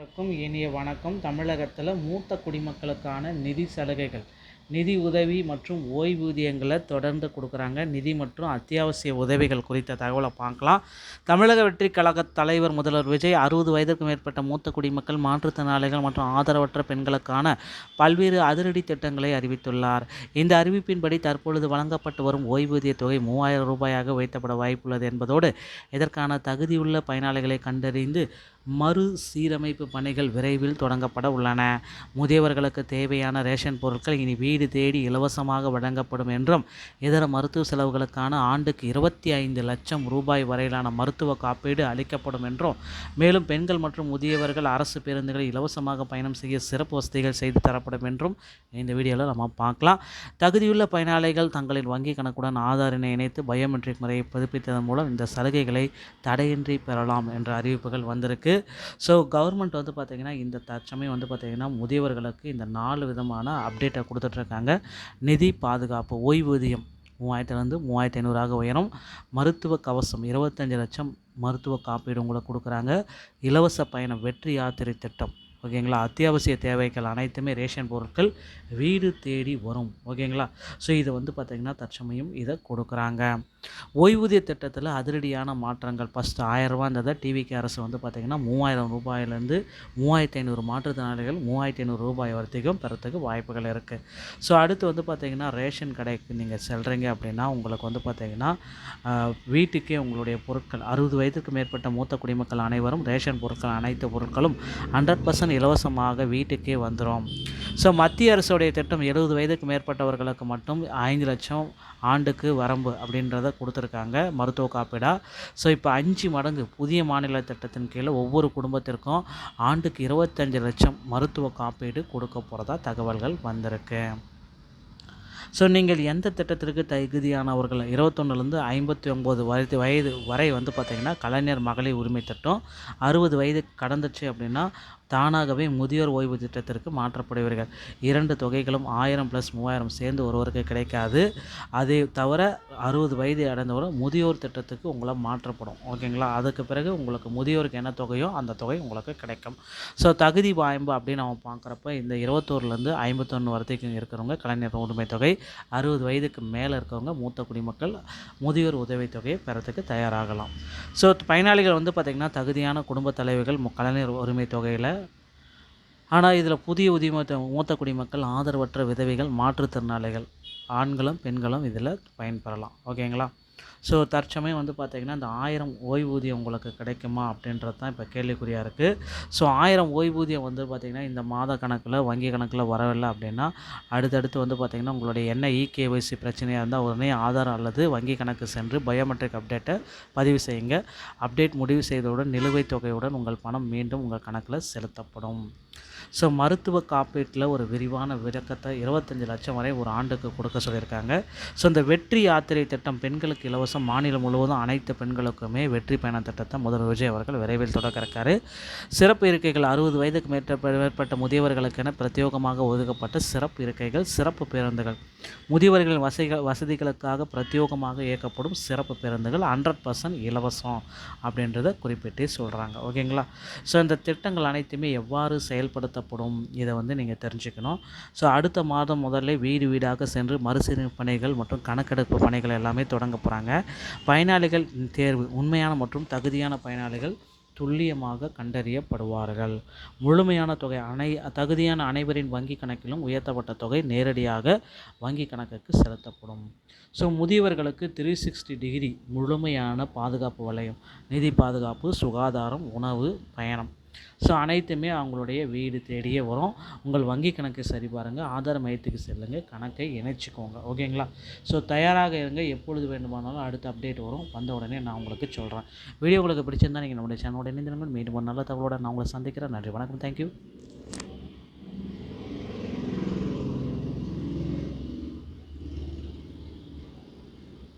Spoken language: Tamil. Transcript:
அனைவருக்கும் இனிய வணக்கம். தமிழகத்தில் மூத்த குடிமக்களுக்கான நிதி சலுகைகள், நிதி உதவி மற்றும் ஓய்வூதியங்களை தொடர்ந்து கொடுக்குறாங்க. நிதி மற்றும் அத்தியாவசிய உதவிகள் குறித்த தகவலை பார்க்கலாம். தமிழக வெற்றிக் கழக தலைவர் முதல்வர் விஜய் 60 வயதிற்கு மேற்பட்ட மூத்த குடிமக்கள், மாற்றுத்திறனாளிகள் மற்றும் ஆதரவற்ற பெண்களுக்கான பல்வேறு அதிரடி திட்டங்களை அறிவித்துள்ளார். இந்த அறிவிப்பின்படி தற்பொழுது வழங்கப்பட்டு வரும் ஓய்வூதிய தொகை 3000 ரூபாயாக உயர்த்தப்பட வாய்ப்புள்ளது என்பதோடு இதற்கான தகுதியுள்ள பயனாளிகளை கண்டறிந்து மறுசீரமைப்பு பணிகள் விரைவில் தொடங்கப்பட உள்ளன. முதியவர்களுக்கு தேவையான ரேஷன் பொருட்கள் இனி வீடு தேடி இலவசமாக வழங்கப்படும் என்றும், இதர மருத்துவ செலவுகளுக்கான ஆண்டுக்கு 25 லட்சம் ரூபாய் வரையிலான மருத்துவ காப்பீடு அளிக்கப்படும் என்றும், மேலும் பெண்கள் மற்றும் முதியவர்கள் அரசு பேருந்துகளில் இலவசமாக பயணம் செய்ய சிறப்பு வசதிகள் செய்து தரப்படும் என்றும் இந்த வீடியோவில் நம்ம பார்க்கலாம். தகுதியுள்ள பயனாளிகள் தங்களின் வங்கி கணக்குடன் ஆதார் எண்ணை இணைத்து பயோமெட்ரிக் முறையை புதுப்பித்ததன் மூலம் இந்த சலுகைகளை தடையின்றி பெறலாம் என்ற அறிவிப்புகள் வந்திருக்கு. ஸோ கவர்மெண்ட் பார்த்திங்கன்னா இந்த தற்சமயம் பார்த்திங்கன்னா முதியவர்களுக்கு இந்த 4 விதமான அப்டேட்டை கொடுத்துட்ருக்காங்க. நிதி பாதுகாப்பு, ஓய்வூதியம் 3000 3500 உயரும். மருத்துவ கவசம் 25 லட்சம் மருத்துவ காப்பீடு உங்களுக்கு கொடுக்குறாங்க. இலவச பயணம், வெற்றி யாத்திரை திட்டம், ஓகேங்களா. அத்தியாவசிய தேவைகள் அனைத்துமே ரேஷன் பொருட்கள் வீடு தேடி வரும், ஓகேங்களா. ஸோ இது பார்த்திங்கன்னா தற்சமயம் இதை கொடுக்குறாங்க. ஓய்வூதிய திட்டத்தில் அதிரடியான மாற்றங்கள். ஃபஸ்ட்டு 1000 ரூபா இருந்ததை டிவிகே அரசு பார்த்திங்கன்னா 3000 ரூபாயிலேருந்து 3500 மாற்றுத்திறனாளிகள் 3500 ரூபாய் வரைக்கும் பெறத்துக்கு வாய்ப்புகள் இருக்குது. ஸோ அடுத்து பார்த்திங்கன்னா ரேஷன் கடைக்கு நீங்கள் செல்கிறீங்க அப்படின்னா உங்களுக்கு பார்த்திங்கன்னா வீட்டுக்கே உங்களுடைய பொருட்கள் 60 வயதுக்கு மேற்பட்ட மூத்த குடிமக்கள் அனைவரும் ரேஷன் பொருட்கள் அனைத்து பொருட்களும் 100% இலவசமாக வீட்டுக்கே வந்துடும். ஸோ மத்திய அரசுடைய திட்டம் 70 வயதுக்கு மேற்பட்டவர்களுக்கு மட்டும் 5 லட்சம் ஆண்டுக்கு வரம்பு அப்படின்றத கொடுத்துருக்காங்க மருத்துவ காப்பீடா. ஸோ இப்போ 5 மடங்கு புதிய மாநில திட்டத்தின் கீழே ஒவ்வொரு குடும்பத்திற்கும் ஆண்டுக்கு 25 லட்சம் மருத்துவ காப்பீடு கொடுக்க போகிறதா தகவல்கள் வந்திருக்கு. ஸோ நீங்கள் எந்த திட்டத்திற்கு தகுதியானவர்கள் 21லேருந்து 59 வயது வரை பார்த்திங்கன்னா கலைஞர் மகளிர் உரிமை திட்டம். 60 வயது கடந்துச்சு அப்படின்னா தானாகவே முதியோர் ஓய்வு திட்டத்திற்கு மாற்றப்படுவீர்கள். 2 தொகைகளும் 1000 + 3000 சேர்ந்து ஒருவருக்கு கிடைக்காது. அதை தவிர 60 வயது அடைந்தவரும் முதியோர் திட்டத்துக்கு உங்களை மாற்றப்படும், ஓகேங்களா. அதுக்கு பிறகு உங்களுக்கு முதியோருக்கு என்ன தொகையோ அந்த தொகை உங்களுக்கு கிடைக்கும். ஸோ தகுதி வாய்ப்பு அப்படின்னு நம்ம பார்க்குறப்ப இந்த 21லேருந்து 51 வரைக்கும் இருக்கிறவங்க கலைஞர் உரிமை தொகை, 60 வயதுக்கு மேலே இருக்கவங்க மூத்த குடிமக்கள் முதியோர் உதவித்தொகையை பெறத்துக்கு தயாராகலாம். ஸோ பயனாளிகள் பார்த்திங்கன்னா தகுதியான குடும்ப தலைவர்கள் கலைஞர் உரிமை தொகையில். ஆனால் இதில் புதிய மூத்த குடிமக்கள், ஆதரவற்ற விதவைகள், மாற்றுத்திறனாளிகள் ஆண்களும் பெண்களும் இதில் பயன்பெறலாம், ஓகேங்களா. ஸோ தற்சமயம் பார்த்திங்கன்னா இந்த 1000 ஓய்வூதியம் உங்களுக்கு கிடைக்குமா அப்படின்றது தான் இப்போ கேள்விக்குறியாக இருக்குது. ஸோ 1000 ஓய்வூதியம் பார்த்திங்கன்னா இந்த மாத கணக்கில் வங்கி கணக்கில் வரவில்லை அப்படின்னா அடுத்தடுத்து பார்த்திங்கன்னா உங்களுடைய என்ன இகேஒய்சி பிரச்சனையாக இருந்தால் உடனே ஆதார் அல்லது வங்கி கணக்கு சென்று பயோமெட்ரிக் அப்டேட்டை பதிவு செய்யுங்க. அப்டேட் முடிவு செய்தவுடன் நிலுவைத் தொகையுடன் உங்கள் பணம் மீண்டும் உங்கள் கணக்கில் செலுத்தப்படும். ஸோ மருத்துவ காப்பீட்டில் ஒரு விரிவான விளக்கத்தை 25 லட்சம் வரை ஒரு ஆண்டுக்கு கொடுக்க சொல்லியிருக்காங்க. ஸோ இந்த வெற்றி யாத்திரை திட்டம் பெண்களுக்கு இலவசம். மாநிலம் முழுவதும் அனைத்து பெண்களுக்குமே வெற்றி பயண திட்டத்தை முதல்வர் விஜய் அவர்கள் விரைவில் தொடக்க இருக்காரு. சிறப்பு இருக்கைகள் 60 வயதுக்கு மேற்பட்ட முதியவர்களுக்கென பிரத்யேகமாக ஒதுக்கப்பட்ட சிறப்பு இருக்கைகள், சிறப்பு பேருந்துகள், முதியவர்களின் வசதிகளுக்காக பிரத்யேகமாக இயக்கப்படும் சிறப்பு பேருந்துகள் 100% இலவசம் அப்படின்றத குறிப்பிட்டு சொல்கிறாங்க, ஓகேங்களா. ஸோ இந்த திட்டங்கள் அனைத்துமே எவ்வாறு செயல்படுத்தப்படும் இதை நீங்கள் தெரிஞ்சுக்கணும். ஸோ அடுத்த மாதம் முதல்ல வீடு வீடாக சென்று மறுசீரமைப்பு பணிகள் மற்றும் கணக்கெடுப்பு பணிகள் எல்லாமே தொடங்க போகிறாங்க. பயனாளிகள் தேர்வு, உண்மையான மற்றும் தகுதியான பயனாளிகள் துல்லியமாக கண்டறியப்படுவார்கள். முழுமையான தொகை தகுதியான அனைவரின் வங்கி கணக்கிலும் உயர்த்தப்பட்ட தொகை நேரடியாக வங்கி கணக்குக்கு செலுத்தப்படும். ஸோ முதியவர்களுக்கு 360 டிகிரி முழுமையான பாதுகாப்பு வளையம், நிதி பாதுகாப்பு, சுகாதாரம், உணவு, பயணம், ஸோ அனைத்துமே அவங்களுடைய வீடு தேடியே வரும். உங்கள் வங்கி கணக்கை சரி பாருங்கள், ஆதார் மையத்துக்கு செல்லுங்கள், கணக்கை இணைச்சிக்கோங்க, ஓகேங்களா. ஸோ தயாராக இருங்க. எப்பொழுது வேண்டுமானாலும் அடுத்த அப்டேட் வரும், வந்த உடனே நான் உங்களுக்கு சொல்கிறேன். வீடியோ உங்களுக்கு பிடிச்சிருந்தால் நீங்கள் நம்முடைய சேனலோட இணைந்திருங்கள். மீண்டும் ஒரு நல்ல தகவலோடு நான் உங்களை சந்திக்கிறேன். நன்றி, வணக்கம், தேங்க்யூ.